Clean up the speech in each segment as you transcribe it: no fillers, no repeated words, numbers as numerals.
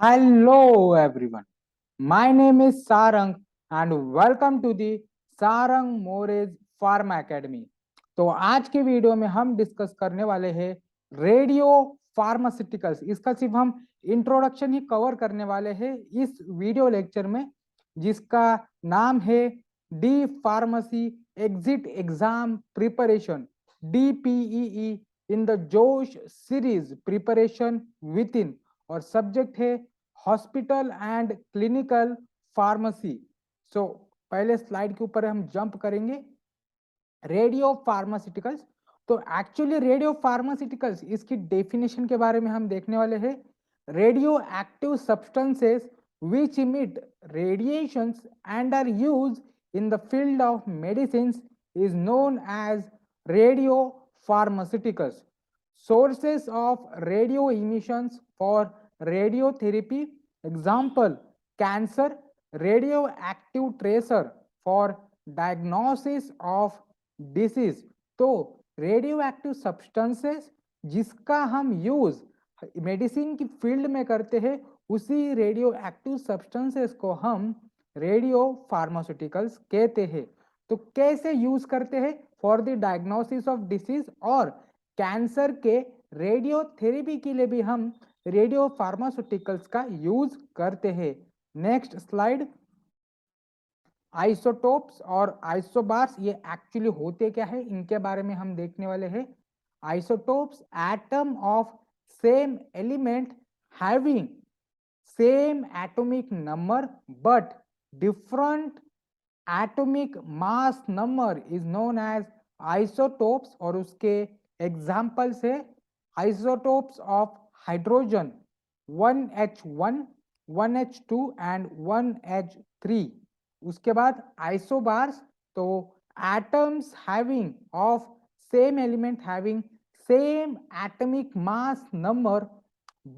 Hello everyone. My name is Sarang and welcome to the Sarang More's Pharma Academy. तो आज के video में हम डिस्कस करने वाले हैं रेडियो फार्मास्यूटिकल्स। इसका सिर्फ हम इंट्रोडक्शन ही कवर करने वाले हैं इस वीडियो लेक्चर में, जिसका नाम है D pharmacy exit exam preparation, DPEE in the जोश सीरीज प्रिपरेशन विद इन, और सब्जेक्ट है हॉस्पिटल एंड क्लिनिकल फार्मेसी। सो पहले स्लाइड के ऊपर हम जंप करेंगे। रेडियो फार्मास्यूटिकल्स, तो एक्चुअली रेडियो फार्मास्यूटिकल्स इसकी डेफिनेशन के बारे में हम देखने वाले हैं। Radio active substances which emit radiations and are used in the field of medicines is known as radio pharmaceuticals. Sources of radio emissions for radiotherapy, example cancer, radioactive tracer for diagnosis of disease. तो radio active substances जिसका हम use medicine की field में करते हैं, उसी radio active substances को हम रेडियो फार्मास्यूटिकल्स कहते हैं। तो कैसे यूज करते हैं? For the diagnosis of disease और कैंसर के रेडियोथेरेपी के लिए भी हम रेडियो फार्मास्यूटिकल्स का यूज करते हैं। Next slide. आइसोटोप्स और आइसोबार्स ये एक्चुअली होते क्या है, इनके बारे में हम देखने वाले हैं। Isotopes atom of same element having same atomic number but different atomic mass number is known as isotopes. और उसके एग्जाम्पल्स है isotopes of hydrogen 1H1, 1H2 and 1H3। उसके बाद आइसोबार्स, तो atoms having of same element having same atomic mass number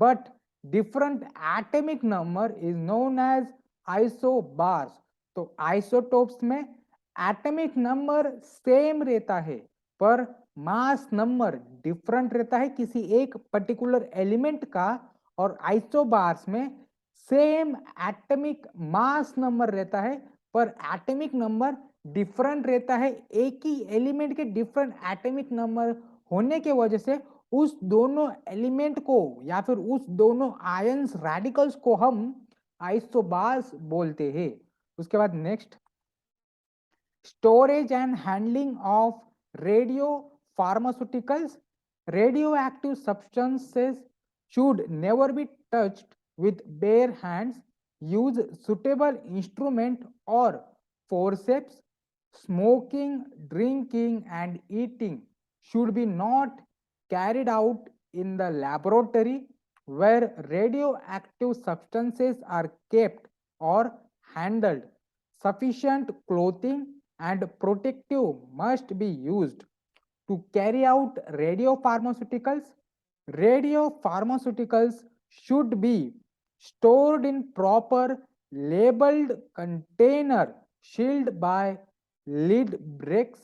but different atomic number is known as isobars. तो isotopes में atomic number same रहता है पर mass number different रहता है किसी एक पर्टिकुलर एलिमेंट का, और आइसोबार्स में सेम एटॉमिक मास नंबर रहता है पर एटॉमिक नंबर डिफरेंट रहता है। एक ही एलिमेंट के डिफरेंट एटॉमिक नंबर होने के वजह से उस दोनों एलिमेंट को या फिर उस दोनों आयंस रेडिकल्स को हम आइसोबार्स बोलते हैं। उसके बाद next, storage and handling of radio pharmaceuticals. Radioactive substances should never be touched with bare hands. Use suitable instrument or forceps. Smoking, drinking, and eating should be not carried out in the laboratory where radioactive substances are kept or handled. Sufficient clothing and protective must be used to carry out radiopharmaceuticals. Radiopharmaceuticals should be stored in proper labeled container, shielded by lid bricks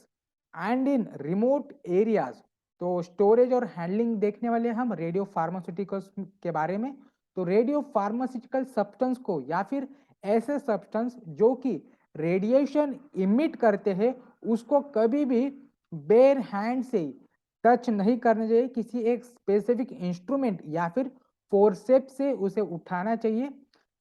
and in remote areas. तो storage और handling देखने वाले हम radio pharmaceuticals के बारे में। तो radio pharmaceutical substance को या फिर ऐसे सब्सटेंस जो कि रेडिएशन इमिट करते हैं उसको कभी भी बेयर हैंड से टच नहीं करना चाहिए। किसी एक स्पेसिफिक इंस्ट्रूमेंट या फिर फोरसेप से उसे उठाना चाहिए।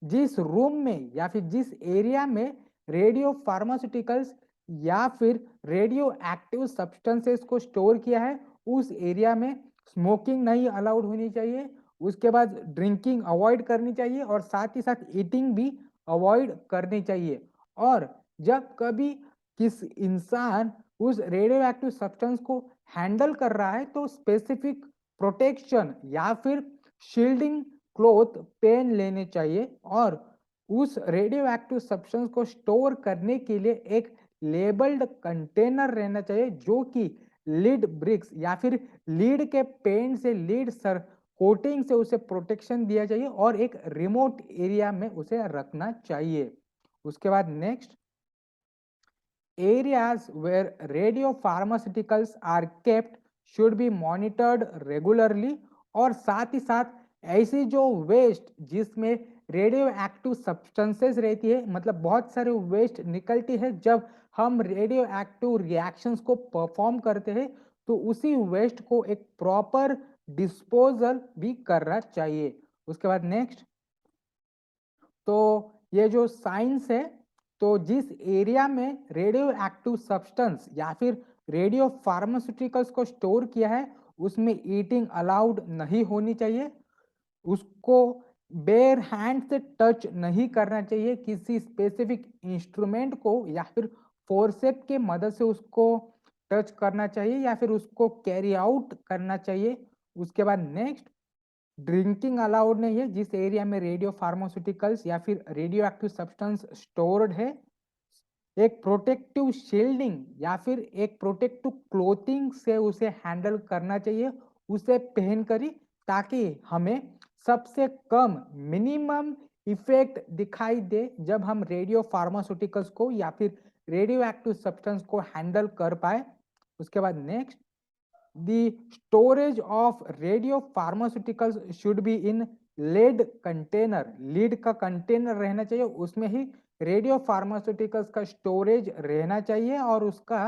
जिस रूम में या फिर जिस एरिया में रेडियो फार्मास्यूटिकल्स या फिर रेडियो एक्टिव सब्सटेंसेस को स्टोर किया है उस एरिया में स्मोकिंग नहीं अलाउड होनी चाहिए। उसके बाद ड्रिंकिंग अवॉइड करनी चाहिए और साथ ही साथ ईटिंग भी अवॉइड करनी चाहिए। और जब कभी किस इंसान उस रेडियो एक्टिव सब्सटेंस को हैंडल कर रहा है तो स्पेसिफिक प्रोटेक्शन या फिर शील्डिंग क्लोथ पेन लेने चाहिए। और उस रेडियो एक्टिव सब्सटेंस को स्टोर करने के लिए एक लेबल्ड कंटेनर रहना चाहिए जो कि लीड ब्रिक्स या फिर लीड के पेंट से लीड सर कोटिंग से उसे प्रोटेक्शन दिया चाहिए और एक रिमोट एरिया में उसे रखना चाहिए। उसके बाद next, areas where radiopharmaceuticals are kept should be monitored regularly। और साथ ही साथ ऐसी जो वेस्ट जिसमें रेडियो एक्टिव सब्सटेंसेस रहती है, मतलब बहुत सारे वेस्ट निकलती है जब हम रेडियो एक्टिव रिएक्शंस को परफॉर्म करते हैं, तो उसी वेस्ट को एक प्रॉपर डिस्पोजल भी करना चाहिए। उसके बाद नेक्स्ट, तो ये जो साइंस है, तो जिस एरिया में रेडियो एक्टिव सब्सटेंस या फिर रेडियो फार्मास्यूटिकल्स को स्टोर किया है उसमें ईटिंग अलाउड नहीं होनी चाहिए, उसको बेयर हैंड से टच नहीं करना चाहिए, किसी स्पेसिफिक इंस्ट्रूमेंट को या फिर फोर्सेप के मदद से उसको टच करना चाहिए या फिर उसको कैरी आउट करना चाहिए। उसके बाद नेक्स्ट, ड्रिंकिंग अलाउड नहीं है जिस एरिया में रेडियो फार्मास्यूटिकल्स या फिर रेडियो एक्टिव सब्सटेंस स्टोर्ड है। एक प्रोटेक्टिव शील्डिंग या फिर एक प्रोटेक्टिव क्लोथिंग से उसे हैंडल करना चाहिए, उसे पहनकर ही, ताकि हमें सबसे कम मिनिमम इफेक्ट दिखाई दे जब हम रेडियो फार्मास्यूटिकल्स को या फिर रेडियो एक्टिव सब्सटेंस को हैंडल कर पाए। उसके बाद next, the storage of radio pharmaceuticals should be in lead container, lead का कंटेनर रहना चाहिए, उसमें ही रेडियो फार्मास्यूटिकल्स का स्टोरेज रहना चाहिए और उसका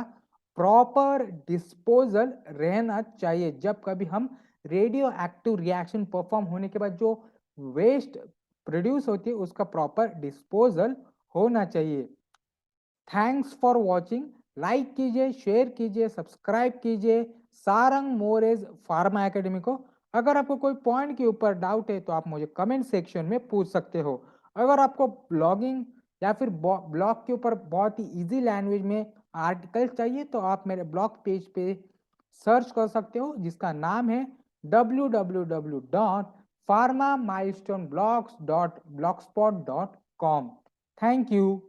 प्रॉपर डिस्पोजल रहना चाहिए। जब कभी हम रेडियो एक्टिव रिएक्शन परफॉर्म होने के बाद जो वेस्ट प्रोड्यूस होती है उसका प्रॉपर डिस्पोजल होना चाहिए। थैंक्स फॉर वॉचिंग, लाइक कीजिए, शेयर कीजिए, सब्सक्राइब कीजिए सारंग मोरेज फार्मा एकेडमी को। अगर आपको कोई पॉइंट के ऊपर डाउट है तो आप मुझे कमेंट सेक्शन में पूछ सकते हो। अगर आपको ब्लॉगिंग या फिर ब्लॉग के ऊपर बहुत ही इजी लैंग्वेज में आर्टिकल चाहिए तो आप मेरे ब्लॉग पेज पे सर्च कर सकते हो जिसका नाम है www.pharmamilestoneblogs.blogspot.com। Thank you.